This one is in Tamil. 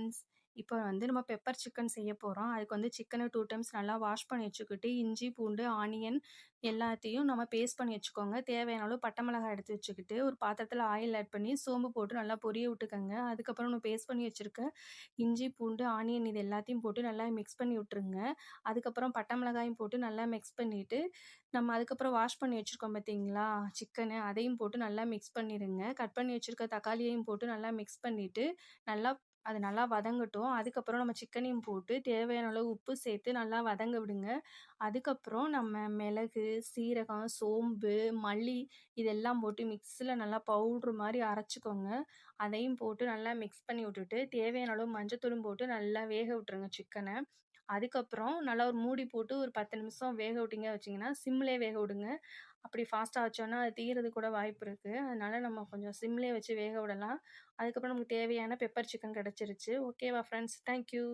ஃப்ரெண்ட்ஸ். இப்போ வந்து நம்ம பெப்பர் சிக்கன் செய்ய போறோம். அதுக்கு வந்து சிக்கன 2 டைம்ஸ் நல்லா வாஷ் பண்ணி வச்சுக்கிட்டு, இஞ்சி, பூண்டு, ஆனியன் எல்லாத்தையும் நம்ம பேஸ்ட் பண்ணி வச்சுக்கோங்க. தேவையான அளவு பட்டை மிளகாய் எடுத்து வச்சுக்கிட்டு, ஒரு பாத்திரத்தில ஆயில் ஆட் பண்ணி, சோம்பு போட்டு நல்லா பொரிய விட்டுக்கங்க. அதுக்கப்புறம் நம்ம பேஸ்ட் பண்ணி வச்சிருக்க இஞ்சி, பூண்டு, ஆனியன் இது எல்லாத்தையும் போட்டு நல்லா மிக்ஸ் பண்ணி விட்டுருங்க. அதுக்கப்புறம் பட்டை மிளகாயும் போட்டு நல்லா மிக்ஸ் பண்ணிட்டு, நம்ம அதுக்கப்புறம் வாஷ் பண்ணி வச்சிருக்கோம் பார்த்தீங்களா, சிக்கனு அதையும் போட்டு நல்லா மிக்ஸ் பண்ணிருங்க. கட் பண்ணி வச்சிருக்க தக்காளியையும் போட்டு நல்லா மிக்ஸ் பண்ணிட்டு, நல்லா அது நல்லா வதங்கட்டும். அதுக்கப்புறம் நம்ம சிக்கனையும் போட்டு தேவையான அளவு உப்பு சேர்த்து நல்லா வதங்க விடுங்க. அதுக்கப்புறம் நம்ம மிளகு, சீரகம், சோம்பு, மல்லி இதெல்லாம் போட்டு மிக்ஸில நல்லா பவுட்ரு மாரி அரைச்சுக்கோங்க. அதையும் போட்டு நல்லா மிக்ஸ் பண்ணி விட்டுட்டு, தேவையான அளவு மஞ்சத்தூளும் போட்டு நல்லா வேக விட்டுருங்க சிக்கன. அதுக்கப்புறம் நல்லா ஒரு மூடி போட்டு ஒரு 10 நிமிஷம் வேக வச்சீங்கன்னா, சிம்லயே வேக விடுங்க. அப்படி ஃபாஸ்ட்டா வச்சோம்னா, அது தீயறதுக்கு கூட வாய்ப்பு இருக்கு. அதனால நம்ம கொஞ்சம் சிம்லயே வச்சு வேக விடலாம். அதுக்கப்புறம் நமக்கு தேவையான பெப்பர் சிக்கன் கிடைச்சிருச்சு. ஓகேவா ஃப்ரெண்ட்ஸ்? Thank you.